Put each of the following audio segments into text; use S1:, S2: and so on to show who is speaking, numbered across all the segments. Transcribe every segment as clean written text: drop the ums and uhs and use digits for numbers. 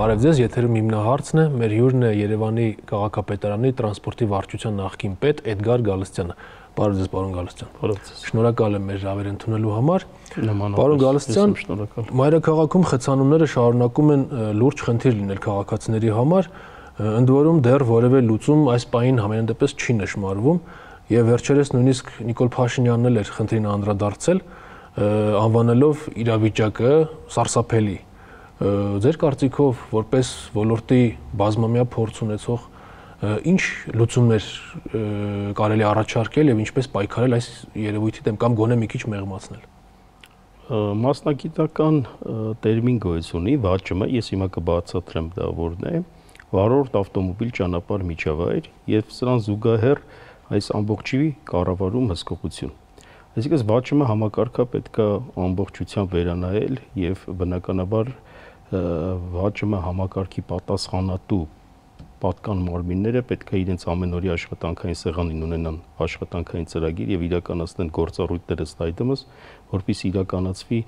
S1: Բարև ձեզ, եթերում հիմնահարցն է, մեր հյուրն է Երևանի քաղաքապետարանի տրանսպորտի վարչության նախկին պետ Էդգար Գալստյանը։ Բարև ձեզ, պարոն Գալստյան։
S2: Բարև ձեզ։
S1: Շնորհակալ եմ մեր հրավերը ընդունելու համար։
S2: Նմանապես,
S1: Պարոն Գալստյան,
S2: շնորհակալ։
S1: մայրաքաղաքում խցանումները շարունակում են լուրջ խնդիր լինել քաղաքացիների համար, ընդ որում դեռ որևէ լուծում այս պահին համենայնդեպս չի նշմարվում, եւ վերջերս նույնիսկ Նիկոլ Փաշինյանն էլ էր խնդրին անդրադարձել, անվանելով իրավիճակը սարսափելի։ Ձեր կարծիքով, որպես ոլորտի բազմամյա փորձ ունեցող, ինչ լուծումներ կարելի առաջարկել եւ ինչպես պայքարել այս երևույթի դեմ կամ գոնե մի քիչ մեղմացնել։
S2: Մասնագիտական տերմին գոյություն ունի վաճումը, ես հիմա կբացատրեմ դա որն է, վարորդ ավտոմոբիլ ճանապարհ միջավայր եւ սրան զուգահեռ այս ամբողջի կառավարում հսկողություն։ Այսինքն վաճումը համակարգը պետք է ամբողջությամբ վերանայել եւ բնականաբար վաճումը համակարգի պատասխանատու պատկան մարմինները պետք է իրենց ամենօրյա աշխատանքային սեղանին ունենան աշխատանքային ծրագիր եւ իրականացնեն գործառույթները ըստ այդմս, որպեսզի իրականացվի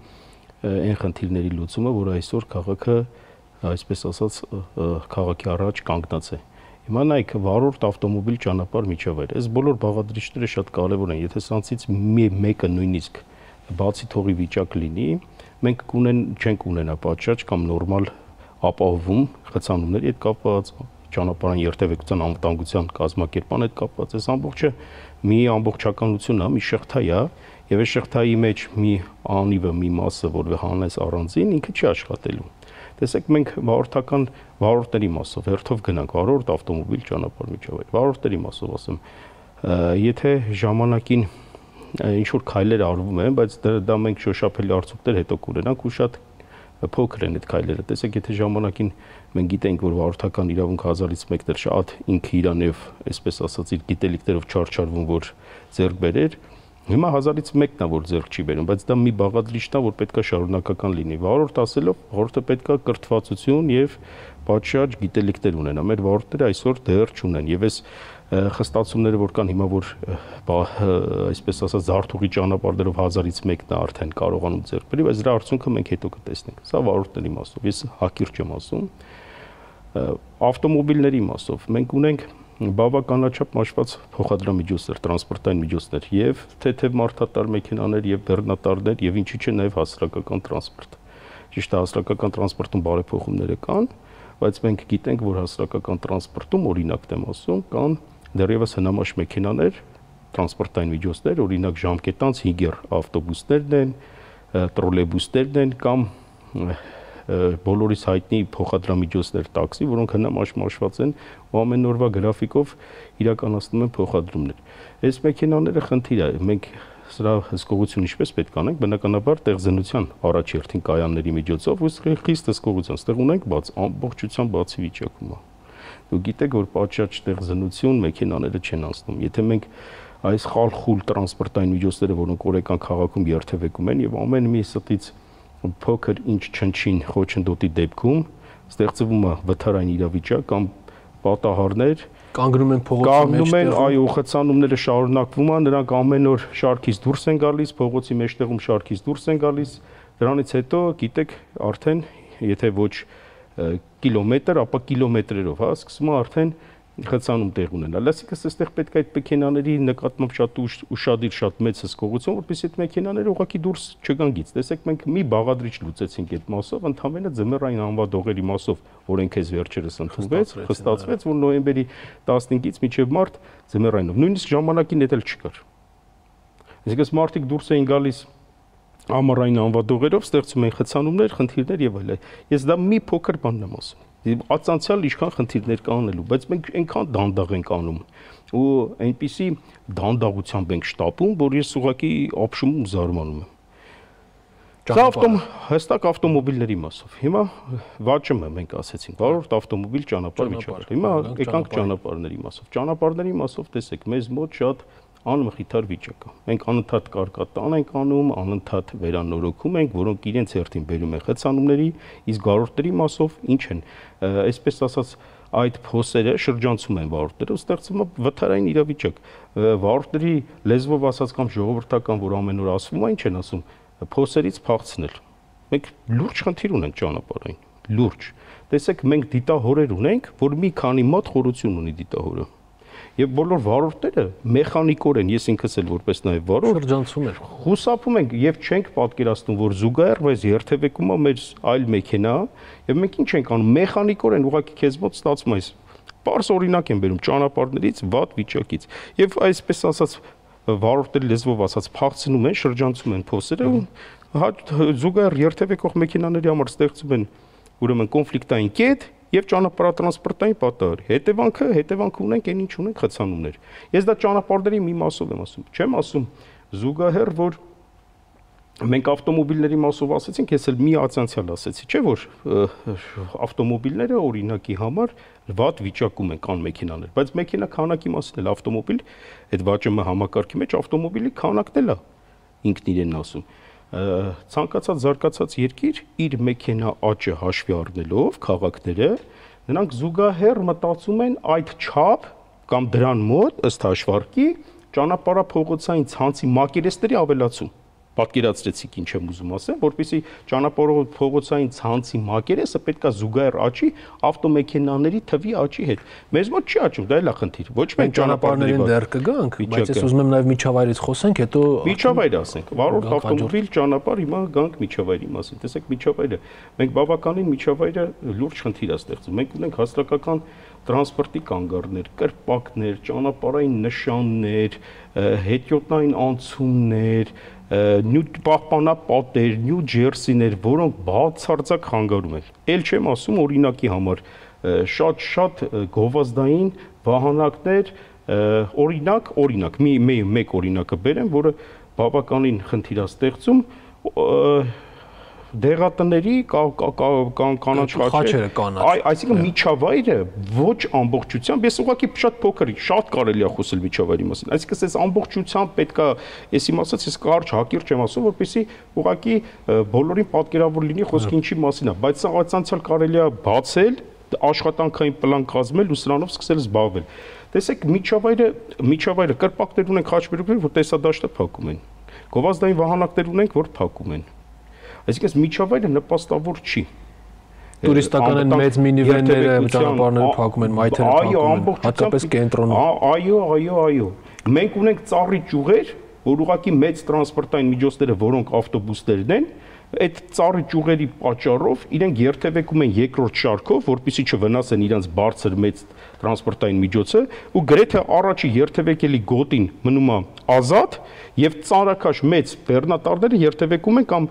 S2: այն խնդիրների լուծումը, որ այսօր քաղաքը, այսպես ասած, քաղաքի առաջ կանգնած է։ Հիմա նայեք, վարորդ ավտոմոբիլ ճանապարհ միջավայր։ Այս բոլոր բաղադրիչները շատ կարևոր են, եթե սրանցից մեկը նույնիսկ բացի թողի վիճակ լինի, մենք չենք ունենա պատշաճ կամ նորմալ ապահովում խցանումների հետ կապված, ճանապարհային երթևեկության անվտանգության կազմակերպման հետ կապված, այս ամբողջը մի ամբողջականություն է, մի շղթա է, եւ այս շղթայի մեջ մի անիվը, մի մասը, որ հանես առանձին, ինքը չի աշխատելու։ Տեսեք, մենք վարորդների մասով հերթով գնանք, վարորդ ավտոմոբիլ ճանապարհ միջավայր, վարորդների մասով ասեմ, եթե ժամանակին ինչ-որ քայլեր արվում են, բայց դա մենք շոշափելի արդյունքներ հետո կունենանք ու շատ փոքր են այդ քայլերը։ Տեսեք, եթե ժամանակին մենք գիտենք, որ վարորդական իրավունք 1000-ից մեկներ շատ ինքը իրանև, այսպես ասած, իր գիտելիքներով չարչարվում, որ ձեռք բերեր, հիմա 1000-ից մեկն է, որ ձեռք չի բերում, բայց դա մի բաղադրիչն է, որ պետքա շարունակական լինի։ Վարորդ ասելով, վարորդը պետքա կրթվածություն եւ պատշաճ գիտելիքներ ունենա։ Մեր վարորդները այսօր դեռ չունեն եւ այս խստացումները որ կան հիմա, որ այսպես ասած զարթուղի ճանապարհներով 1000-ից մեկն է արդեն կարողանում ձեռք բերի, բայց դրա արդյունքը մենք հետո կտեսնենք։ Սա վարորդների մասով, ես հակիրճ եմ ասում։ Ավտոմոբիլների մասով մենք ունենք բավականաչափ մաշված փոխադրամիջոցներ, տրանսպորտային միջոցներ եւ թեթև մարդատար մեքենաներ եւ բեռնատարներ եւ ինչի՞ չէ նաեւ հասարակական տրանսպորտ։ Ճիշտ է, հասարակական տրանսպորտում բարեփոխումները կան, բայց մենք գիտենք, որ հասարակական տրանսպորտում, օրինակ եմ ասում, կան դեռևս հնամաշ մեքենաներ, տրանսպորտային միջոցներ, օրինակ ժամկետանց 5-եր ավտոբուսներն են, տրոլեյբուսներն են կամ բոլորիս հայտնի փոխադրամիջոցներ տաքսի, որոնք հնամաշ-մաշված են ու ամեն օրվա գրաֆիկով իրականացնում են փոխադրումներ։ Այս մեքենաները խնդիր է, մենք սրա հսկողություն ինչպես պետք է անենք, բնականաբար տեղզնության առաջերտին կայանների միջոցով ու խիստ հսկողություն, ստեղ ունենք ամբողջությամբ բացի վիճակում է։ Դու գիտեք, որ պատշաճ տեղզնություն մեքենաները չեն անցնում։ Եթե մենք այս խալխուլ տրանսպորտային միջոցները, որոնք օրական քաղաքում երթևեկում են եւ ամեն մի ստից փոքր ինչ չնչին խոչընդոտի դեպքում ստեղծվում է վթարային իրավիճակ կամ պատահարներ,
S1: կանգնում են փողոցի մեջտեղում,
S2: այո, խցանումները շարունակվում են, նրանք ամեն օր շարքից դուրս են գալիս, փողոցի մեջտեղում շարքից դուրս են գալիս, դրանից հետո գիտեք, արդեն եթե ոչ կիլոմետր, ապա կիլոմետրերով, հա, սկսում է արդեն խցանում տեղ ունենալ։ Այսինքն այստեղ պետք է այդ մեքենաների նկատմամբ շատ ուշադիր, շատ մեծ հսկողություն, որպեսզի այդ մեքենաները ուղղակի դուրս չգան գից։ Տեսեք, մենք մի բաղադրիչ լուծեցինք այդ մասով, ընդհանրապես ձմեռային անվադողերի մասով, որ ինքեզ վերջերս ընդունվեց, խստացվեց, որ նոյեմբերի 15-ից մինչև մարտ ձմեռայինով, նույնիսկ ժամանակին դա էլ չկար։ Այսինքն մարդիկ դուրս էին գալիս ամառային անվադողերով, ստեղծում էին խցանումներ, խնդիրներ եւ այլն։ Ես դա մի փոքր բան եմ ասում։ Ածանցյալ ինչքան խնդիրներ կա անելու, բայց մենք այնքան դանդաղ ենք անում ու այնպիսի դանդաղությամբ ենք շտապում, որ ես ուղղակի ապշում ու զարմանում եմ։ Սա հստակ ավտոմոբիլների մասով։ Հիմա վաճումը մենք ասեցինք, վարորդ ավտոմոբիլ ճանապարհ միջավայր։ Հիմա եկանք ճանապարհների մասով։ Ճանապարհների մասով տեսեք, մեզ մոտ շատ անմխիթար վիճակ է։ Մենք անընդհատ կարկատան ենք անում, անընդհատ վերանորոգում ենք, որոնք իրենց հերթին բերում են խցանումների, իսկ վարորդների մասով ինչ են, այսպես ասած, այդ փոսերը շրջանցում են վարորդները, ստեղծվում է վթարային իրավիճակ։ Վարորդների լեզվով ասած կամ ժողովրդական, որ ամեն օր ասվում է, ինչ են ասում, փոսերից փախցնել։ Մենք լուրջ խնդիր ունենք ճանապարհային, լուրջ։ տեսեք մենք դիտահորեր ունենք, որ մի քանի մոտ խորություն ունի դիտահորը։ Եվ բոլոր վարորդները մեխանիկորեն, ես ինքս էլ որպես նաև վարորդ
S1: շրջանցում էր։
S2: Խուսափում ենք եւ չենք պատկերացնում, որ զուգահեռ մեզ երթևեկում է մեր այլ մեքենա, եւ մենք ինչ ենք անում, մեխանիկորեն ուղղակի քեզ մոտ ստացվում է Պարզ օրինակ եմ բերում ճանապարհներից, վատ վիճակից։ Եվ այսպես ասած վարորդների լեզվով ասած փախցնում են, շրջանցում են փոսերը ու զուգահեռ երթևեկող մեքենաների համար ստեղծում են ուրեմն կոնֆլիկտային կետ եւ ճանապարհատրանսպորտային պատահար։ Հետևանքը ունենք, այն ինչ ունենք խցանումներ։ Ես դա ճանապարհների մի մասով եմ ասում։ Չեմ ասում զուգահեռ, որ մենք ավտոմոբիլների մասով ասեցինք, ես էլ մի ացանցիալ ասեցի, չէ՞ որ ավտոմոբիլները օրինակի համար վատ վիճակում են կան մեքենաներ, բայց մեքենա քանակի մասին էլ ավտոմոբիլ, այդ ՎԱՃՄ համակարգի մեջ ավտոմոբիլի քանակն էլ է ինքն իրեն ասում։ Ցանկացած զարգացած երկիր իր մեքենա աճը հաշվի առնելով քաղաքները, նրանք զուգահեռ մտածում են այդ չափ կամ դրան մոտ ըստ հաշվարկի ճանապարհափողոցային ցանցի մակերեսների ավելացում։ Պատկերացրեցիք ինչ եմ ուզում ասեմ, որպեսզի ճանապարհափողոցային ցանցի մակերեսը պետքա զուգահեռ աճի ավտոմեքենաների թվի աճի հետ։ Մեզ մոտ չի աճում, դա էլ է խնդիր։ Ոչ մենք
S1: ճանապարհներին դեռ կգանք, բայց ես ուզում եմ նաև միջավայրից խոսենք, հետո
S2: միջավայր ասենք, վարորդ ավտոմոբիլ ճանապարհ, հիմա գանք միջավայրի մասին։ Տեսեք միջավայրը, մենք բավականին միջավայրը լուրջ խնդիր է ստեղծում։ Մենք ունենք հասարակական տրանսպորտի կանգառներ, կրպակներ, ճանապարհային նշաններ, հետիոտնային անցումներ, նյութ պահպանապատեր, նյութ ջերսիներ, որոնք բացարձակ խանգարում են։ Էլ չեմ ասում օրինակի համար շատ գովազդային վահանակներ, օրինակ, մեկ օրինակը բերեմ, որը բավականին խնդիր է ստեղծում, դեղատների կանաչ խաչերը, այսինքն միջավայրը ոչ ամբողջությամբ, ես ուղղակի շատ փոքր, շատ կարելի է խոսել միջավայրի մասին, այսինքն այս ամբողջությամբ պետքա, ես իմ ասած, ես կարճ հակիրճ եմ ասում, որպեսզի ուղղակի բոլորին պատկերավոր լինի խոսքը ինչի մասին է, բայց սա անցյալ կարելի է բացել, աշխատանքային պլան կազմել ու սրանով սկսել զբաղվել։ Տեսեք, միջավայրը կրպակներ ունենք, խաչմերուկներ, որ տեսադաշտը փակում են, գովազդային վահանակներ ունենք, որ փակում են։ Այսինքն միջավայրը նպաստավոր չի։
S1: Տուրիստական են մեծ մինիվենները, ճանապարհները փակում են, մայթերը փակում են, հատկապես կենտրոնում։
S2: Այո։ Մենք ունենք ծառի ճյուղեր, որ ուղղակի մեծ տրանսպորտային միջոցները, որոնք ավտոբուսներն են, այդ ծառի ճյուղերի պատճառով իրենք երթևեկում են երկրորդ շարքով, որպեսզի չվնասեն իրենց բարձր մեծ տրանսպորտային միջոցը, ու գրեթե առաջի երթևեկելի գոտին մնում է ազատ, եւ ծանրակաշ մեծ բեռնատարները երթևեկում են կամ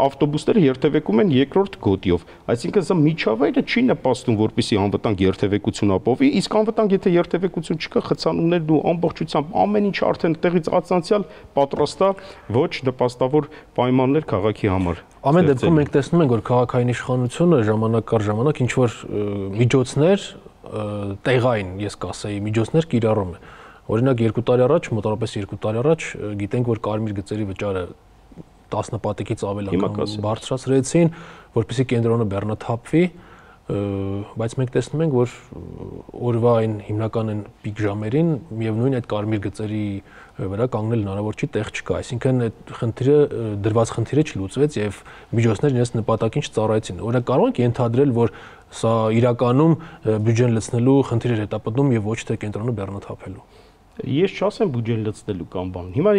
S2: ավտոբուսները երթևեկում են երկրորդ գոտիով։ Այսինքն սա միջավայրը չի նպաստում, որպեսզի անվտանգ երթևեկություն ապահովի, իսկ անվտանգ եթե երթևեկություն չկա, խցանումներն ու ամբողջությամբ ամեն ինչ արդեն տեղից ածանցյալ պատրաստ է ոչ նպաստավոր պայմաններ քաղաքի համար։
S1: Ամեն դեպքում մենք տեսնում ենք, որ քաղաքային իշխանությունը ժամանակ առ ժամանակ ինչ որ միջոցներ տեղային, ես կասեի, միջոցներ կիրառում է։ Օրինակ 2 տարի առաջ, մոտավորապես 2 տարի առաջ գիտենք, որ կարմիր գծերի վճարը 10 պատիկից ավել անգամ բարձրացրեցին, որպեսզի կենտրոնը բեռնաթափվի, բայց մենք տեսնում ենք, որ օրվա այն հիմնական են պիկ ժամերին միևնույն այդ կարմիր գծերի վրա կանգնել հնարավոր չի, տեղ չկա, այսինքն այդ խնդիրը դրված խնդիրը չլուծվեց եւ միջոցներն իրենց նպատակին չծառայեցին։ Օրինակ կարող ենք ենթադրել, որ սա իրականում բյուջեն լցնելու խնդիր էր հետապնդում եւ ոչ թե կենտրոնը բեռնաթափելու։
S2: Ես չասեմ բյուջեն լցնելու կամ բան։ Հիմա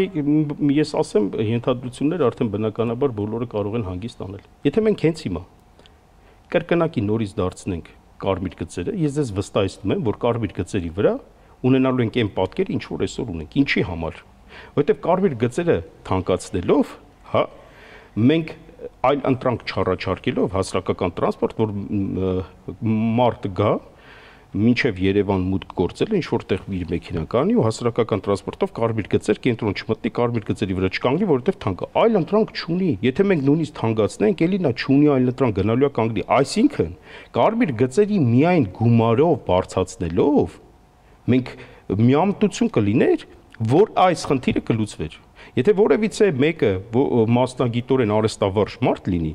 S2: ես ասեմ ենթադրություններ արդեն բնականաբար բոլորը կարող են հանգիստ անել։ Եթե մենք հենց հիմա կրկնակի նորից դարձնենք կարմիր գծերը, ես ձեզ վստահեցնում եմ, որ կարմիր գծերի վրա ունենալու ենք այն պատկերը, ինչ որ այսօր ունենք։ Ինչի համար։ Որովհետև կարմիր գծերը թանկացնելով, հա, մենք այլ ընտրանք չառաջարկելով հասարակական տրանսպորտ, որ մարդ գա մինչև Երևան մուտք գործել, ինչ որտեղ իր մեքենա կանի ու հասարակական տրանսպորտով կարմիր գծեր կենտրոն չմտնի, կարմիր գծերի վրա չկանգնի, որովհետև թանկ է։ Այլ ընտրանք չունի։ Եթե մենք նույնիսկ թանկացնենք, էլի նա չունի այլ ընտրանք գնալու է կանգնի։ Այսինքն, կարմիր գծերի միայն գումարով բարձրացնելով մենք միամտություն կլիներ, որ այս խնդիրը կլուծվեր։ Եթե որևիցե մեկը մասնագիտորեն արհեստավարժ մարդ լինի,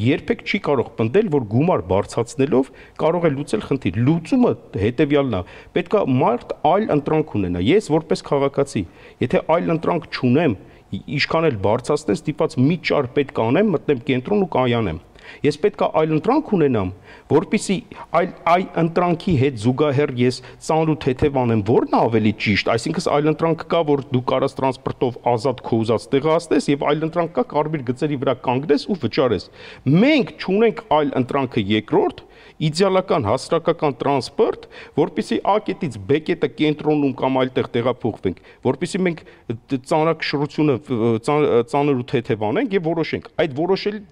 S2: երբեք չի կարող պնդել, որ գումար բարձրացնելով կարող է լուծել խնդիր։ Լուծումը հետևյալն է. պետքա մարդ այլ ընտրանք ունենա։ Ես որպես քաղաքացի, եթե այլ ընտրանք չունեմ, ինչքան էլ բարձրացնեն, ստիպված մի ճար պետք անեմ, մտնեմ կենտրոն ու կայանեմ։ Ես պետք է այլ ընտրանք ունենամ, որպեսզի այլ ընտրանքի հետ զուգահեռ ես ծանր ու թեթև անեմ, որն է ավելի ճիշտ, այսինքն այլ ընտրանք կա, որ դու կարաս տրանսպորտով ազատ քո ուզած տեղը հասնես եւ այլ ընտրանք կա, կարմիր գծերի վրա կանգնես ու վճարես։ Մենք չունենք այլ ընտրանքը երկրորդ իդեալական հասարակական տրանսպորտ, որպեսզի A կետից B կետը կենտրոնում կամ այլտեղ տեղափոխվենք, որպեսզի մենք ծանրակշռությունը ծանր ու թեթև անենք եւ որոշենք։ Այդ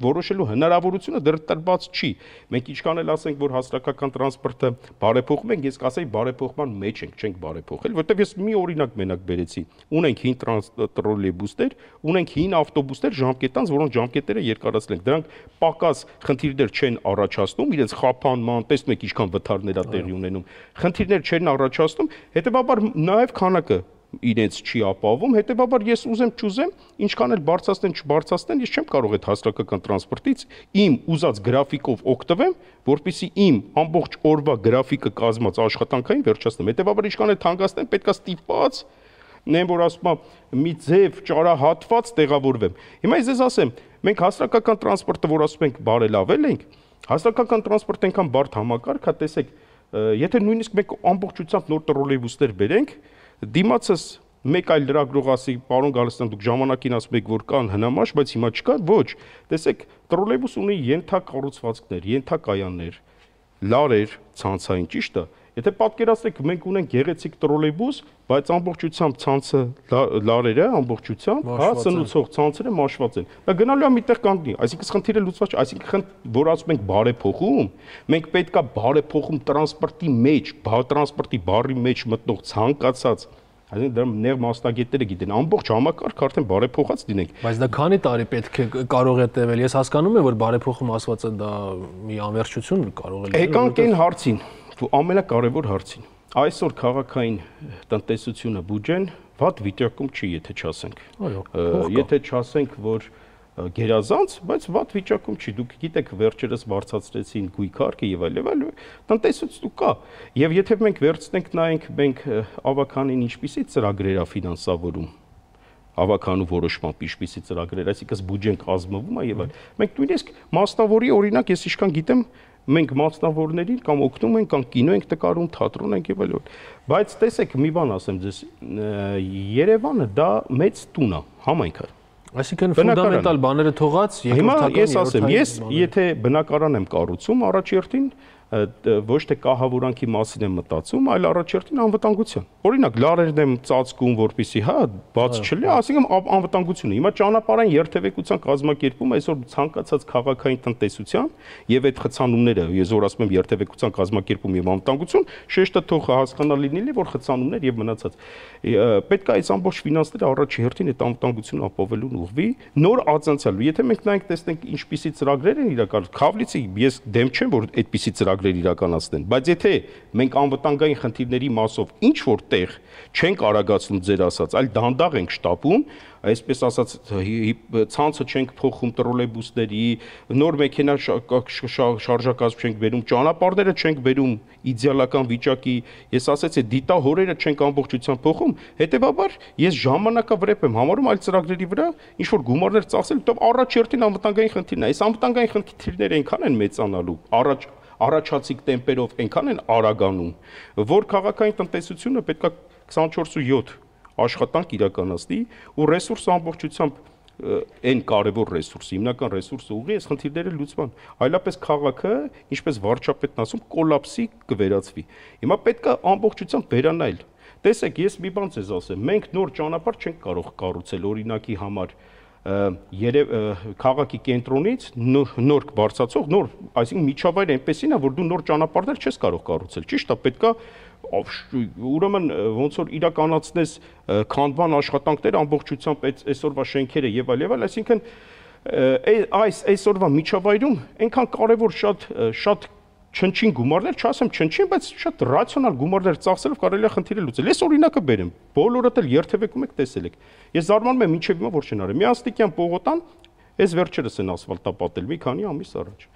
S2: որոշելու հնարավորությունը դեռ տրված չի։ Մենք ինչքան էլ ասենք, որ հասարակական տրանսպորտը բարեփոխում ենք, ես կասեի բարեփոխման մեջ ենք, չենք բարեփոխել, որտեղ ես մի օրինակ մենակ բերեցի։ Ունենք հին տրոլեյբուսներ, ունենք հին ավտոբուսներ ժամկետանց, որոնց ժամկետները երկարացնենք։ Դրանք պակաս խնդիրներ չեն առաջացնում, իրենց խափանման, տեսնում եք ինչքան վթարներ է տեղի ունենում։ Խնդիրներ չեն առաջացնում, հետեւաբար նաև քանակը իրենց չի ապահովում, հետեւաբար ես ուզեմ չուզեմ, ինչքան էլ չբարձրացնեն, ես չեմ կարող այդ հասարակական տրանսպորտից իմ ուզած գրաֆիկով օգտվեմ, որպեսզի իմ ամբողջ օրվա գրաֆիկը կազմած աշխատանքային վերջացնեմ։ Հետեւաբար ինչքան էլ թանկացնեմ, պետքա ստիպված նեն որ ասում եմ մի ձև ճարահատված տեղավորվեմ։ Հիմա ես ասեմ, մենք հասարակական տրանսպորտը, որ ասում ենք բարելավել ենք, հասարակական տրանսպորտը այնքան բարդ համակարգ է, տեսեք, եթե նույնիսկ մենք ամբողջությամբ նոր տրոլեյբուսներ բերենք, դիմացս մեկ այլ լրագրող ասի, պարոն Գալստյան, դուք ժամանակին ասում եք, որ կան հնամաշ, բայց հիմա չկա, ոչ։ Տեսեք, տրոլեյբուս ունի ենթակառուցվածքներ, ենթակայաններ, լարեր, ցանցային, ճիշտ է։ Եթե պատկերացնեք, մենք ունենք գեղեցիկ տրոլեյբուս, բայց ամբողջությամբ ցանցը լարերը ամբողջությամբ, հա, սնուցող ցանցերը մաշված են։ Դա գնալու է միտեղ կանգնի, այսինքն խնդիրը լուծված չէ, այսինքն որ ասում ենք բարեփոխում, մենք պետքա բարեփոխում տրանսպորտի մեջ, տրանսպորտի բառի մեջ մտնող ցանկացած, այսինքն դա նեղ մասնագետները գիտեն, ամբողջ համակարգ արդեն բարեփոխած լինենք։
S1: Բայց դա քանի տարի պետք է կարող է տևել։ Ես հասկանում եմ, որ բարեփոխում ասվածը դա մի անվերջություն կարող է լինել։
S2: Եկանք այն հարցին, ամենակարևոր հարցին։ Այսօր քաղաքային տնտեսությունը բյուջեն վատ վիճակում չի, եթե չասենք։ Եթե չասենք, որ գերազանց, բայց վատ վիճակում չի։ Դուք գիտեք, վերջերս բարձրացրեցին գույքարկը եւ այլ, տնտեսություն կա։ Եւ եթե մենք վերցնենք նայենք, մենք ավականին ինչպիսի ծրագրեր է ֆինանսավորում, ավականու որոշմամբ ինչպիսի ծրագրեր, այսինքն բյուջեն կազմվում է եւ այլ։ Մենք նույնիսկ մասնավորի օրինակ, ես ինչքան գիտեմ, մենք մասնավորներին կամ օգնում ենք, կամ կինո ենք նկարում, թատրոն ենք եւ այլն։ Բայց տեսեք, մի բան ասեմ ձեզ, Երևանը դա մեծ տուն է, համայնք է։
S1: Այսինքն ֆունդամենտալ բաները թողած
S2: երկրորդական։ Հիմա ես ասեմ, ես եթե բնակարան եմ կառուցում, առաջերտին ոչ թե կահավորանքի մասին եմ մտածում, այլ առաջերտին անվտանգության։ Օրինակ, լարերն եմ ծածկում, որպեսզի, հա, բաց չլինի, ասենք անվտանգությունը։ Հիմա ճանապարհային երթևեկության կազմակերպումը այսօր ցանկացած քաղաքային տնտեսության եւ այդ խցանումները, ես որ ասում եմ երթևեկության կազմակերպում եւ անվտանգություն, շեշտը թող հասկանալի լինի, որ խցանումներ եւ մնացած։ Պետք է այս ամբողջ ֆինանսները առաջի հերթին այդ անվտանգությունը ապահովելուն ուղղվի, նոր ածանցյալ։ Եթե մենք նայենք տեսնենք ինչպիսի ծրագրեր են իրական, Քավլիցի ես դեմ չեմ, որ այդպիսի ծրագրեր իրականացնեն, բայց եթե մենք անվտանգային խնդիրների մասով ինչ որ տեղ չենք արագացնում ձեր ասած, այլ դանդաղ ենք շտապում, այսպես ասած ցանցը չենք փոխում տրոլեյբուսների, նոր մեքենա շարժակազմ չենք բերում, ճանապարհները չենք բերում իդեալական վիճակի, ես ասացի դիտահորերը չենք ամբողջությամբ փոխում, հետեւաբար ես ժամանակավրեպ եմ համարում այլ ծրագրերի վրա ինչ որ գումարներ ծախսել, որտեղ առաջերտին անվտանգային խնդիրն է, այս անվտանգային խնդիրները այնքան են մեծանալու, առաջացիկ տեմպերով այնքան են արագանում, որ քաղաքային տնտեսությունը պետքա 24/7 աշխատանք իրականացնի ու ռեսուրս ամբողջությամբ այն կարևոր ռեսուրսը, հիմնական ռեսուրսը ուղղի այս խնդիրների լուծման, այլապես քաղաքը, ինչպես վարչապետն ասում, կոլապսի կվերածվի։ Հիմա պետք է ամբողջությամբ վերանայել։ Տեսեք, ես մի բան ձեզ ասեմ, մենք նոր ճանապարհ չենք կարող կառուցել օրինակի համար քաղաքի կենտրոնից նոր բարձրացող, նոր, այսինքն միջավայր այնպեսին է, որ դու նոր ճանապարհներ չես կարող կառուցել, ճիշտ է, պետքա ուրեմն ոնց որ իրականացնես քանդման աշխատանքներ ամբողջությամբ այսօրվա շենքերը եւ այլ, այսինքն այսօրվա միջավայրում այնքան կարևոր շատ չնչին գումարներ, չասեմ չնչին, բայց շատ ռացիոնալ գումարներ ծախսելով կարելի է խնդիրը լուծել։ Ես օրինակը բերեմ, բոլորդ էլ երթևեկում եք տեսել եք։ Ես զարմանում եմ մինչև հիմա որ չեն արել։ Միաստիկյան պողոտան այս վերջերս են ասֆալտապատել մի քանի ամիս առաջ։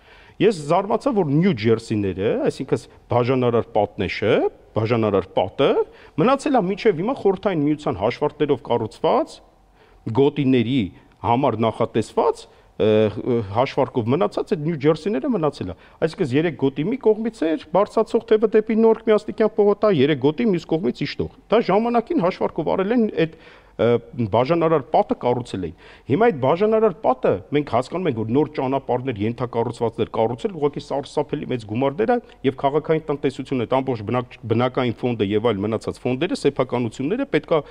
S2: Ես զարմացա, որ Նյու Ջերսիները, այսինքն բաժանարար պատնեշը, բաժանարար պատը մնացել է մինչև հիմա խորհրդային միության հաշվարկներով կառուցված գոտիների համար նախատեսված հաշվարկով մնացած այդ Նյու Ջերսիները մնացել է։ Այսինքն 3 գոտի մի կողմից էր բարձրացող թևը դեպի Նորք Միաստիկյան պողոտա, 3 գոտի մյուս կողմից իջտող։ Դա ժամանակին հաշվարկով արել են այդ բաժանարար պատը կառուցել էին։ Հիմա այդ բաժանարար պատը մենք հասկանում ենք, որ նոր ճանապարհներ ենթակառուցվածքներ կառուցել, ուղղակի սարսափելի մեծ գումարներ է եւ քաղաքային տնտեսությունը, այդ ամբողջ բնակային ֆոնդը եւ այլ մնացած ֆոնդերը, սեփականությունները պետքա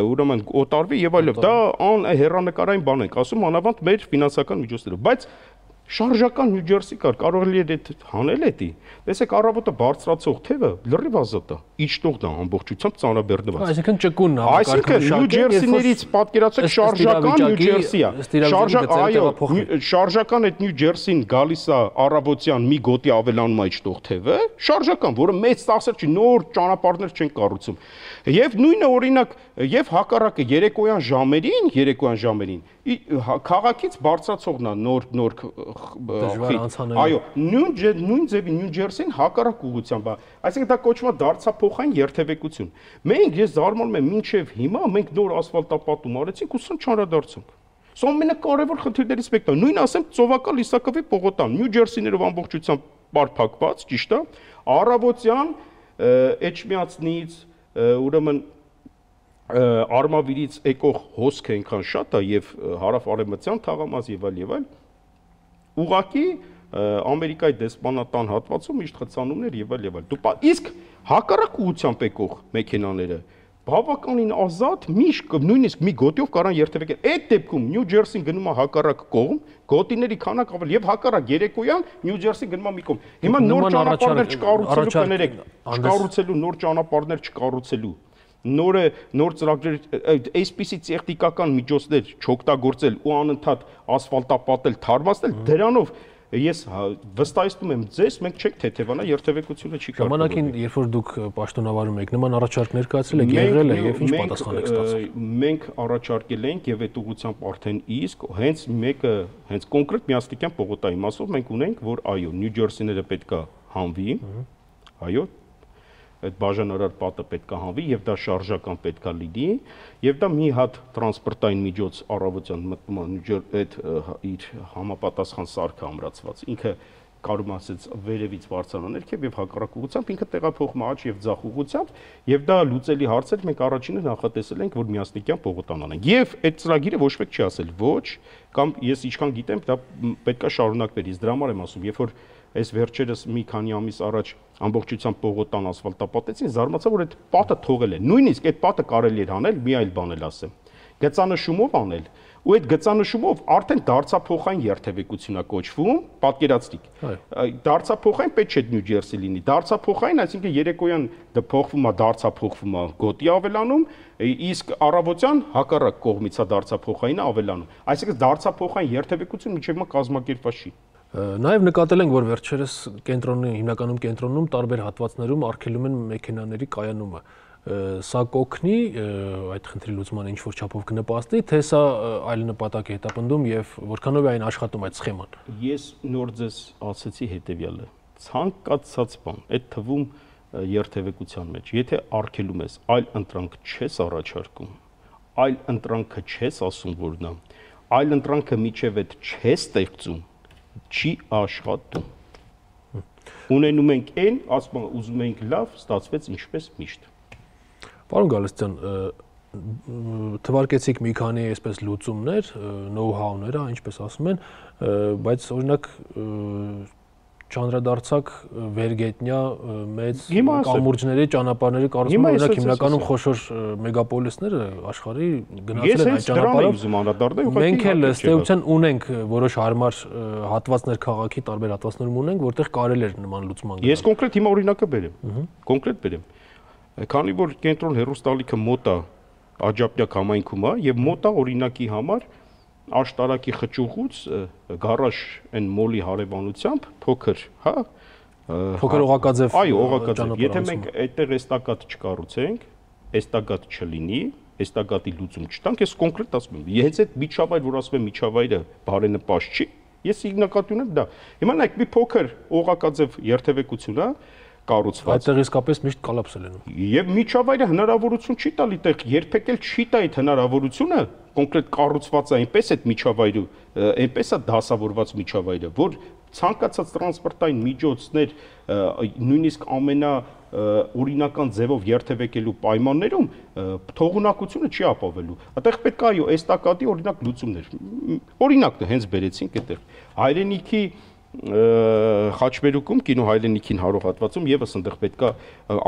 S2: ուրեմն օտարվի եւ այլն։ Դա հեռանկարային բան ենք ասում, անավանդ մեր ֆինանսական միջոցներով, բայց շարժական Նյու Ջերսի կար, կարող է այդ հանել էդի։ Տեսեք, առավոտը բարձրացող թևը լրիվ ազատ է, իջտող դա ամբողջությամբ ծանրաբեռնված։
S1: Այսինքն ճկունն է։
S2: Այսինքն Նյու Ջերսիներից պատկերացեք շարժական Նյու Ջերսի է։ Այո, շարժական այդ Նյու Ջերսին գալիս է առավոտյան մի գոտի ավելանում է իջտող թևը, շարժական, որը մեծ ծախսեր չի, նոր ճանապարհներ չեն կառուցում։ Եվ նույնը օրինակ, եւ հակառակը երեկոյան ժամերին քաղաքից բարձրացողն է նոր այո, նույն ձևի Նյու Ջերսին հակառակ ուղղությամբ է։ Այսինքն դա կոչվում է դարձափոխային երթևեկություն։ Ես զարմանում եմ, մինչև հիմա մենք նոր ասֆալտապատում արեցինք ու սա չանդրադարձանք։ Սա ամենակարևոր խնդիրներից մեկն է։ Նույն ասեմ Ծովակա Լիսակովի պողոտան, Նյու Ջերսիներով ամբողջությամբ պարփակված, ճիշտ է, առավոտյան Էջմիածնից, ուրեմն Արմավիրից եկող հոսքը այնքան շատ է եւ հարավ-արևմտյան թաղամաս եւ այլ ուղակի Ամերիկայի դեսպանատան հատվածում միշտ խցանումներ եւ այլ իսկ հակառակ ուղությամբ եկող մեքենաները բավականին ազատ միշտ նույնիսկ մի գոտիով կարան երթևեկել այդ դեպքում Նյու Ջերսին գնում է հակառակ կողմ գոտիների քանակ ավել եւ հակառակ երեկոյան Նյու Ջերսին գնում է մի կողմ հիմա նոր ճանապարհներ չկառուցելու կներեք չկառուցելու նոր ճանապարհներ չկառուցելու նոր ծրագրեր այսպիսի տեխնիկական միջոցներ չօգտագործել ու անընդհատ ասֆալտապատել, թարմացնել, դրանով ես վստահեցնում եմ ձեզ, մենք չենք թեթևանա, երթևեկությունը չի կարող։
S1: Ժամանակին, երբ որ դուք պաշտոնավարում եք, նման առաջարկ ներկայացրել եք, եղել է եւ ինչ պատասխան եք ստացել։
S2: Մենք առաջարկել ենք եւ այդ ուղղությամբ արդեն իսկ հենց կոնկրետ Միաստիկյան պողոտայի մասով մենք ունենք, որ այո, Նյու Ջերսիները պետքա հանվի, այո, այդ բաժանարար պատը պետքա հանվի եւ դա շարժական պետքա լինի եւ դա մի հատ տրանսպորտային միջոց առավոտյան մտնում է այդ իր համապատասխան սարքը ամրացված ինքը կարում ասած վերևից բարձրանալ ներքև եւ հակառակ ուղղությամբ ինքը տեղափոխում է աճ եւ ձախ ուղղությամբ եւ դա լուծելի հարցեր մենք առաջինը նախատեսել ենք որ Միաստիկյան պողոտան անենք եւ այդ ծրագիրը ոչ մեկ չի ասել ոչ կամ ես ինչքան գիտեմ դա պետքա շարունակվեր իսկ դրա համար եմ ասում երբ որ այս վերջերս մի քանի ամիս առաջ ամբողջությամբ պողոտան ասֆալտապատեցին, զարմացա, որ այդ պատը թողել է։ Նույնիսկ այդ պատը կարելի էր անել, մի այլ բան էլ ասեմ։ Գծանշումով անել, ու այդ գծանշումով արդեն դարձափոխային երթևեկություն է կոչվում, պատկերացրիք։ Դարձափոխային պետք չէ Նյու Ջերսի լինի։ Դարձափոխային, այսինքն երեկոյան փոխվում է, դարձափոխվում է գոտի ավելանում, իսկ առավոտյան հակառակ կողմից է դարձափոխայինը ավելանում։ Այսինքն դարձափոխային երթևեկություն մինչև հիմա կազմակերպված չի։
S1: Նաև նկատել ենք, որ վերջերս հիմնականում կենտրոնում տարբեր հատվածներում արգելում են մեքենաների կայանումը։ Սա կօգնի այդ խնդրի լուծման ինչ-որ չափով կնպաստի, թե սա այլ նպատակ է հետապնդում եւ որքանով է այն աշխատում այդ սխեման։
S2: Ես նոր ձեզ ասացի հետեւյալը. ցանկացած բան, այդ թվում երթևեկության մեջ, եթե արգելում ես, այլ ընտրանք չես առաջարկում, այլ ընտրանքը չես ասում, որ նա, այլ ընտրանքը միջև այդ չես ստեղծում, չի աշխատում։ Ունենում ենք այն, ասում ուզում ենք լավ, ստացվեց ինչպես միշտ։
S1: Պարոն Գալստյան, թվարկեցիք մի քանի այսպես լուծումներ, know-how-ներ, ինչպես ասում են, բայց օրինակ չանդրադարձակ վերգետնյա մեծ կամուրջների ճանապարհների կառուցումը, օրինակ հիմնականում խոշոր մեգապոլիսները աշխարհի գնացել են այդ ճանապարհով։ Մենք էլ ըստ էության ունենք որոշ հարմար հատվածներ քաղաքի տարբեր հատվածներում ունենք, որտեղ կարելի է նման լուծման գտնել։
S2: Ես կոնկրետ հիմա օրինակը բերեմ։ Կոնկրետ բերեմ։ Քանի որ կենտրոն հեռուստալիքը մոտ է Աջափնյակ համայնքում է եւ մոտ է օրինակի համար աշտարակի խճուղուց գարաժ այն մոլի հարևանությամբ փոքր, հա,
S1: փոքր օղակաձև։
S2: Այո, օղակաձև։ Եթե մենք այդտեղ էստակատ չկառուցենք, էստակատ չլինի, էստակատի լուծում չտանք, ես կոնկրետ ասում եմ, հենց այդ միջավայր, որ ասում եմ միջավայրը բարենպաստ չի, ես իգնակատուն եմ դա։ Հիմա նայեք, մի փոքր օղակաձև երթևեկություն է կառուցված։
S1: Այդտեղ իսկապես միշտ կոլապս է լինում։
S2: Եվ միջավայրը հնարավորություն չի տալի այդտեղ երբեք էլ չի տա այդ հնարավորությունը կոնկրետ կառուցված է այնպես այդ միջավայրը, այնպես է դասավորված միջավայրը, որ ցանկացած տրանսպորտային միջոցներ նույնիսկ ամենա օրինական ձևով երթևեկելու պայմաններում թողունակությունը չի ապավելու։ Այդտեղ պետք է այո, էստակադի օրինակ լուծումներ։ Օրինակն հենց բերեցինք այդտեղ։ Հայրենիքի Խաչմերուկում կինո հայրենիքին հարող հատվածում եւս այնտեղ պետքա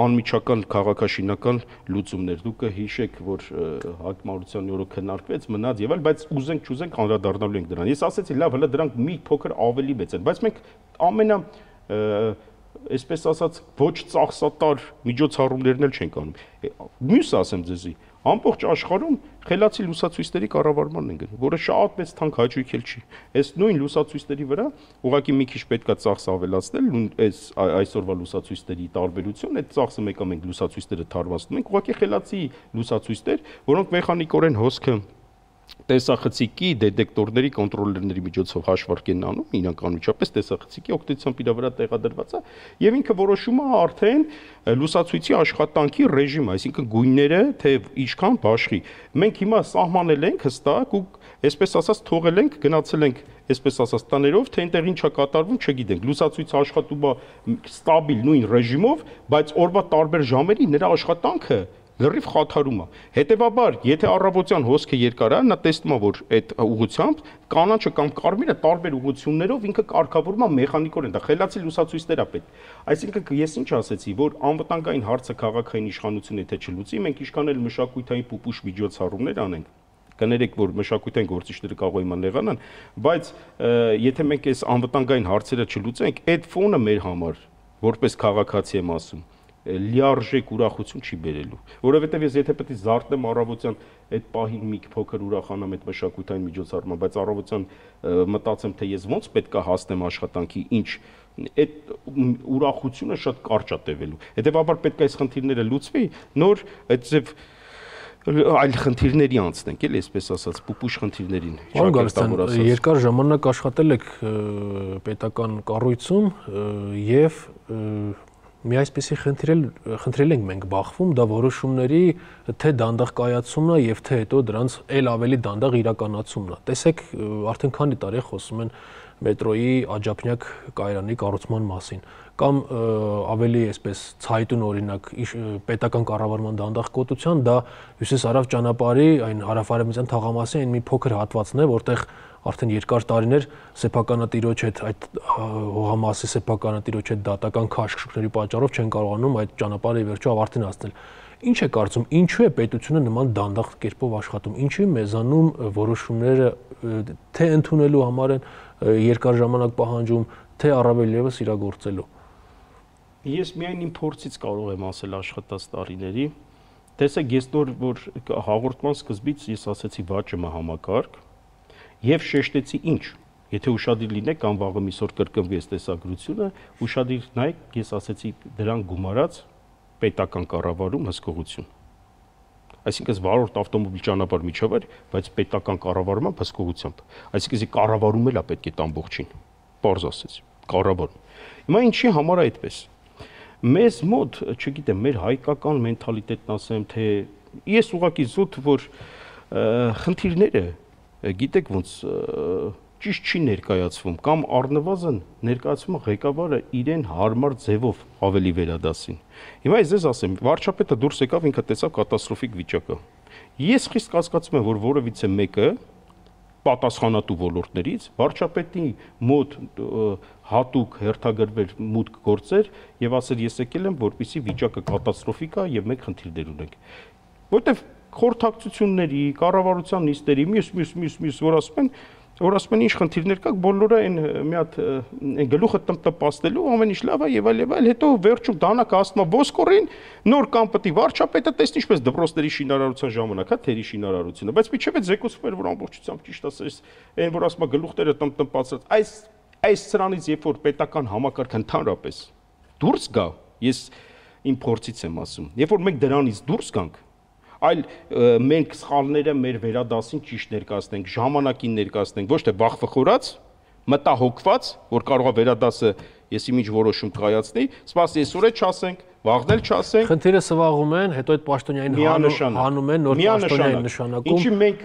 S2: անմիջական քաղաքաշինական լուծումներ։ Դուք հիշեք, որ Հակ Մարությանի օրը քննարկվեց, մնաց եւ այլ, բայց ուզենք չուզենք անդրադառնալու ենք դրան։ Ես ասեցի, լավ, հələ դրանք մի փոքր ավելի մեծ են, բայց մենք ամենա այսպես ասած ոչ ծախսատար միջոցառումներն էլ չենք անում։ Մյուսը ասեմ ձեզի, ամբողջ աշխարհում խելացի լուսացույցների կառավարմանն են գնում, որը շատ մեծ թանկ հաճույք էլ չի։ Այս նույն լուսացույցների վրա ուղղակի մի քիչ պետքա ծախս ավելացնել, այս այսօրվա լուսացույցների տարբերություն, այդ ծախսը մեկը մենք լուսացույցները թարմացնում ենք, ուղղակի խելացի լուսացույցներ, որոնք մեխանիկորեն հոսքը տեսախցիկի դետեկտորների կոնտրոլերների միջոցով հաշվարկեն անում, իրանք անմիջապես տեսախցիկի օգտությամբ իր վրա տեղադրված է, եւ ինքը որոշում է արդեն լուսացույցի աշխատանքի ռեժիմը, այսինքն գույները, թե ինչքան բաշխի։ Մենք հիմա սահմանել ենք հստակ ու այսպես ասած թողել ենք, գնացել ենք այսպես ասած տաներով, թե այնտեղ ինչա կատարվում, չգիտենք։ Լուսացույցը աշխատում է ստաբիլ նույն ռեժիմով, բայց օրվա տարբեր ժամերի նրա աշխատանքը լրիվ խաթարում է։ Հետևաբար, եթե առավոտյան հոսքը երկար է, նա տեսնում է, որ այդ ուղղությամբ կանաչը կամ կարմիրը տարբեր ուղղություններով ինքը կարգավորում է մեխանիկորեն, դա խելացի լուսացույցներ է պետք։ Այսինքն ես ինչ ասեցի, որ անվտանգային հարցը քաղաքային իշխանությունը եթե չլուծի, մենք ինչքան էլ մշակութային պուպուշ միջոցառումներ անենք, կներեք, որ մշակութային գործիչները կարող են նեղանան, բայց եթե մենք այս անվտանգային հարցերը չլուծենք, այդ ֆոնը մեր համար, որպես քաղաքացի եմ ասում, լիարժեք ուրախություն չի բերելու, որովհետև ես եթե պետք է զարթնեմ առավոտյան այդ պահին մի փոքր ուրախանամ այդ մշակութային միջոցառումը, բայց առավոտյան մտածեմ, թե ես ոնց պետք է հասնեմ աշխատանքի, ինչ այդ ուրախությունը շատ կարճ է տևելու։ Հետևաբար պետք է այս խնդիրները լուծվի, նոր այդ այլ խնդիրների անցնենք, էլի այսպես ասած, պուպուշ խնդիրներին։
S1: Երկար ժամանակ աշխատել եք պետական կառույցում եւ մի այսպիսի խնդրել ենք մենք բախվում, դա որոշումների թե դանդաղ կայացումն է եւ թե հետո դրանց ել ավելի դանդաղ իրականացումն է։ Տեսեք, արդեն քանի տարի խոսում են մետրոյի աջափնյակ կայարանի կառուցման մասին, կամ ավելի այսպես ցայտուն օրինակ պետական կառավարման դանդաղ կոտության, դա հյուսիս-հարավ ճանապարհի այն հարավ-արևմտյան թաղամասի այն մի փոքր հատվածն է, որտեղ արդեն երկար տարիներ սեփականատիրոջ հետ այդ հողամասի սեփականատիրոջ հետ դատական քաշքշուկների պատճառով չեն կարողանում այդ ճանապարհը վերջո ավարտին հասնել։ Ինչ է կարծում, ինչու է պետությունը նման դանդաղ կերպով աշխատում, ինչու է մեզանում որոշումները թե ընդունելու համար են երկար ժամանակ պահանջում, թե առավել եւս իրագործելու։
S2: Ես միայն իմ փորձից կարող եմ ասել աշխատած տարիների, տեսեք, ես որ հաղորդման սկզբից ես ասեցի վաճումը համակարգ եւ շեշտեցի ինչ, եթե ուշադիր լինեք կամ վաղը միսօր կրկնվի այս տեսագրությունը, ուշադիր նայեք, ես ասեցի դրան գումարած պետական կառավարում հսկողություն։ Այսինքն վարորդ ավտոմոբիլ ճանապարհ միջավայր, բայց պետական կառավարման հսկողությամբ։ Այսինքն կառավարում էլ է պետք է ամբողջին։ Պարզ ասեցի, կառավարում։ Հիմա ինչի համար է այդպես։ Մեզ մոտ, չգիտեմ, մեր հայկական մենթալիտետն ասեմ, թե ես ուղղակի զուտ, որ խնդիրները գիտեք ոնց ճիշտ չի ներկայացվում կամ առնվազն ներկայացումը ղեկավարը իրեն հարմար ձևով ավելի վերադասին։ Հիմա ես ձեզ ասեմ, վարչապետը դուրս եկավ, ինքը տեսավ կատաստրոֆիկ վիճակը։ Ես խիստ կասկածում եմ, որ որևիցե մեկը պատասխանատու ոլորտներից վարչապետի մոտ հատուկ հերթագրվեր մուտք գործեր եւ ասել ես եկել եմ, որպեսզի վիճակը կատաստրոֆիկ է եւ մենք խնդիրներ ունենք։ Որտեւ խորհրդակցությունների, կառավարության նիստերի, մյուս որ ասում են ինչ խնդիրներ կա, բոլորը այն մի հատ գլուխը տպաստելու ամեն ինչ լավ է եւ այլ, հետո վերջում դանակը ասում է ոսկորին, նոր կամ պետք է վարչապետը տեսնի ինչպես դպրոցների շինարարության ժամանակ, հա, թերի շինարարությունը, բայց միջև այդ զեկուցում էր, որ ամբողջությամբ ճիշտ ասես, այն որ ասում է գլուխները տպացած, այս սրանից երբ որ պետական համակարգ ընդհանրապես դուրս գա, ես իմ փորձից եմ ասում, երբ որ մենք դրանից դուրս գանք, այլ մենք սխալները մեր վերադասին ճիշտ ներկայացնենք, ժամանակին ներկայացնենք, ոչ թե վախվխորած, մտահոգված, որ կարող է վերադասը ես իմիջ որոշում կայացնի, սպասի այսօր է չասենք, Վաղնել չասենք։
S1: Խնդիրը սվաղում են, հետո այդ պաշտոնյային հանում են, նոր պաշտոնյային նշանակում։
S2: Ինչի մենք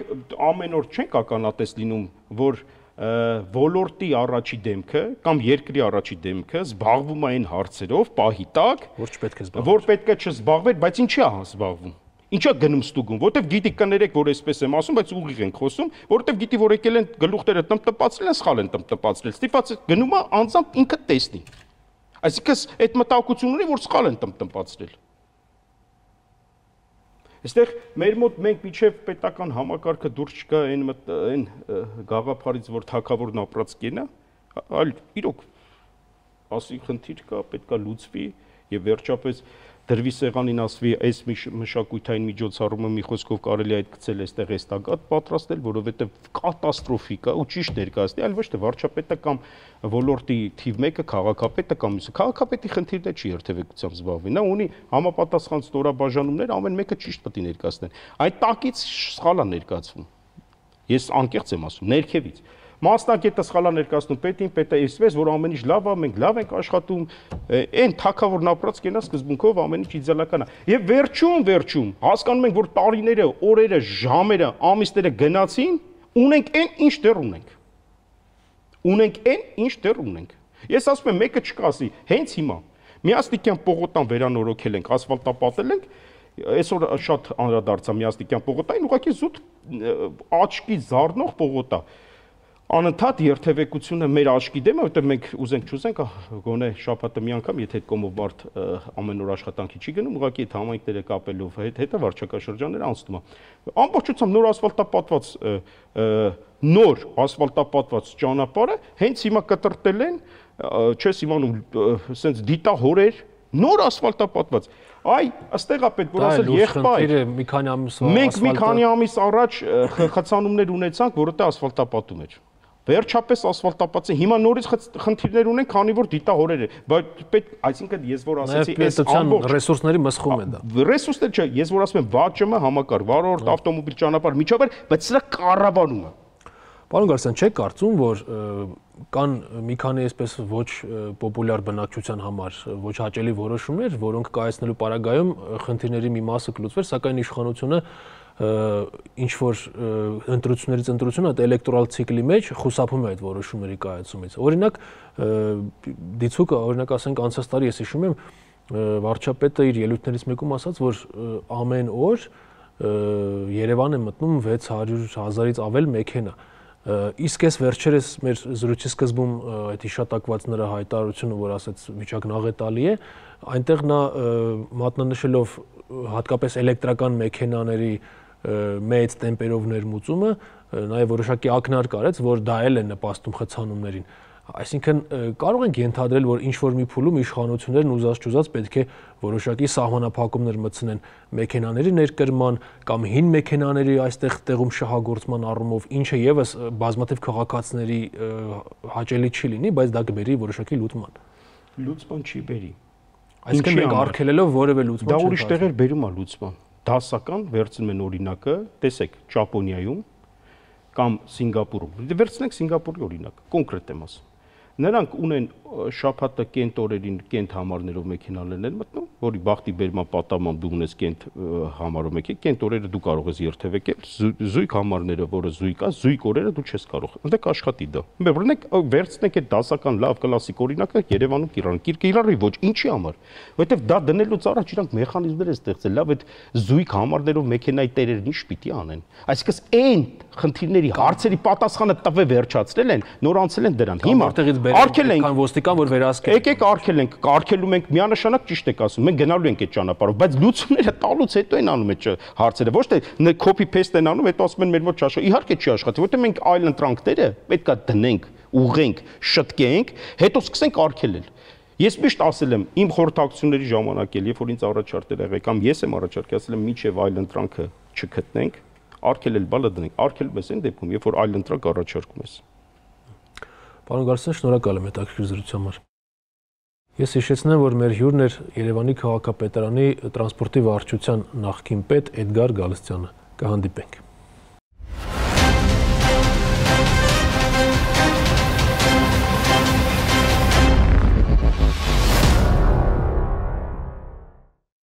S2: ամեն օր չենք ականատես լինում, որ ոլորտի առաջի դեմքը կամ երկրի առաջի դեմքը զբաղվում է այն հարցերով պահի տակ, որ պետք է չզբաղվեր, բայց ինչի է զբաղվում։ Ինչա գնում ստուգում, որտեվ գիտի կներեք, որ այսպես եմ ասում, բայց ուղիղ ենք խոսում, որտեվ գիտի, որ եկել են գլուխները տնտպացրել են, սխալ են տնտպացրել։ Ստիպված գնում է անձամբ ինքը տեսնի։ Այսինքն այդ մտահոգություն ունի, որ սխալ են տնտպացրել։ Այստեղ մեր մոտ մենք միջև պետական համակարգը դուրս չկա այն գաղափարից, որ թագավորն ապրած կենա, այլ իրոք ասի խնդիր կա, պետքա լուծվի եւ վերջապես դրվի սեղանին ասվի այս մշակութային միջոցառումը մի խոսքով կարելի է այդ գցել այստեղ էստագատ պատրաստել, որովհետեւ կատաստրոֆիկ է ու ճիշտ ներկայացնի, այլ ոչ թե վարչապետը կամ ոլորտի թիվ 1-ը քաղաքապետը կամ մյուսը։ Քաղաքապետի խնդիրն է չի երթևեկությամբ զբաղվի։ Նա ունի համապատասխան ստորաբաժանումներ, ամեն մեկը ճիշտ պետք է ներկայացնեն։ Այդ տակից սխալ է ներկայացվում։ Ես անկեղծ եմ ասում, ներքևից։ Մասնակետը սխալ է ներկայացնում պետին, պետը այսպես, որ ամեն ինչ լավ է, մենք լավ ենք աշխատում, այն թագավորն ապրած կենա սկզբունքով ամեն ինչ իդեալական է։ Եվ վերջում հասկանում ենք, որ տարիները, օրերը, ժամերը, ամիսները գնացին, ունենք այն, ինչ դեռ ունենք։ Ունենք այն, ինչ դեռ ունենք։ Ես ասում եմ, մեկը չկասի, հենց հիմա Միաստիկյան պողոտան վերանորոգել ենք, ասֆալտապատել ենք, այսօր շատ անդրադարձա Միաստիկյան պողոտային, ուղղակի զուտ աչքի զարնող պողոտա։ Անընդհատ երթևեկությունը մեր աչքի դեմ է, որտեղ մենք ուզենք չուզենք, գոնե շաբաթը մի անգամ, եթե այդ կողմով մարդ ամեն օր աշխատանքի չի գնում, ուղղակի այդ համայնքները կապելով հետը վարչակաշրջանները անցնում է։ Ամբողջությամբ նոր ասֆալտապատված ճանապարհը հենց հիմա կտրտել են, չես իմանում, սենց դիտահորեր, նոր ասֆալտապատված։ Այ, ըստեղ է պետք որ ասել եղբայր։ Մենք մի քանի ամիս առաջ խցանումներ ունեցանք, որովհետեւ ասֆալտապատում էր։ Վերջապես ասֆալտապատը հիմա նորից խնդիրներ ունեն, քանի որ դիտահորեր է, բայց պետք, այսինքն ես որ ասեցի, այս ամբողջ
S1: ռեսուրսների մսխում է դա։
S2: Ռեսուրսներ չէ, ես որ ասում եմ, ՎԱՃՄ համակարգ, վարորդ ավտոմոբիլ ճանապարհ միջավայր, բայց սրա կառավարումը։
S1: Պարոն Գարսյան, չեք կարծում, որ կան մի քանի այսպես ոչ պոպուլյար բնակչության համար ոչ հաճելի որոշումներ, որոնք կայացնելու պարագայում խնդիրների մի մասը կլուծվեր, սակայն իշխանությունը ինչ որ ընտրություններից ընտրություն այդ էլեկտորալ ցիկլի մեջ խուսափում է այդ որոշումների կայացումից։ Օրինակ դիցուկը, օրինակ ասենք անցած տարի ես հիշում եմ վարչապետը իր ելույթներից մեկում ասաց, որ ամեն օր Երևան է մտնում 600,000-ից ավել մեքենա։ Իսկ այս վերջերս մեր զրույցի սկզբում այդ հիշատակված նրա հայտարարությունը, որ ասաց վիճակն աղետալի է, այնտեղ նա մատնանշելով հատկապես էլեկտրական մեքենաների մեծ տեմպերով ներմուծումը, նաև որոշակի ակնարկ արեց, որ դա էլ է նպաստում խցանումներին։ Այսինքն կարող ենք ենթադրել, որ ինչ որ մի փուլում իշխանություններն ուզած-չուզած պետք է որոշակի սահմանափակումներ մտցնեն մեքենաների ներկրման կամ հին մեքենաների այստեղ տեղում շահագործման առումով, ինչը եւս բազմաթիվ քաղաքացիների հաճելի չի լինի, բայց դա կբերի որոշակի լուծման։
S2: Լուծման չի բերի։
S1: Այսինքն մենք արգելելով որևէ լուծման
S2: դա ուրիշ տեղեր բերում է լուծման։ Դասական վերցնում են օրինակը, տեսեք, Ճապոնիայում կամ Սինգապուրում։ Վերցնենք Սինգապուրի օրինակ, կոնկրետ եմ ասում։ Նրանք ունեն շաբաթը կենտ օրերին կենտ համարներով մեքենաներ մտնում, որի բախտի բերման պատահմամբ դու ունես կենտ համարով մեքենա, կենտ օրերը դու կարող ես երթևեկել, զույգ համարները, որը զույգ է, զույգ օրերը դու չես կարող։ Այնտեղ աշխատի դա։ Բերնեք վերցնեք այդ դասական լավ կլասիկ օրինակը Երևանում Կիրառի ոչ ինչի համար, որովհետև դա դնելուց առաջ իրանք մեխանիզմներ են ստեղծել, լավ այդ զույգ համարներով մեքենայի տերերն ինչ պիտի անեն։ Այսինքն այն խնդիրների հարցերի պատասխանը տվե վերջացրել են, նոր անցել են դրան։ Հիմա արգել ենք
S1: ոստիկան որ վերահսկել։
S2: Եկեք արգել ենք, արգելում ենք միանշանակ ճիշտ եք ասում, մենք գնալու ենք այդ ճանապարհով, բայց լուծումները տալուց հետո են անում այդ հարցերը, ոչ թե copy paste են անում, հետո ասում են մեր մոտ չաշխատի։ Իհարկե չի աշխատի, որտեղ մենք այլ ընտրանքները պետքա դնենք, ուղենք, շտկենք, հետո սկսենք արգելել։ Ես միշտ ասել եմ, իմ խորհրդակցությունների ժամանակ էլ, երբ որ ինձ առաջարկել եղեք, կամ ես եմ առաջարկել, ասել եմ, մինչև այլ ընտրանքը չգտնենք, արգելել բալը դնենք, արգելում ես այն դեպքում, երբ որ այլ ընտրանք առաջարկում ես։
S1: Պարոն Գարսյան, շնորհակալ եմ հետաքրքիր զրույցի համար։ Ես հիշեցնեմ, որ մեր հյուրն էր Երևանի քաղաքապետարանի տրանսպորտի վարչության նախկին պետ Էդգար Գալստյանը։ Կհանդիպենք։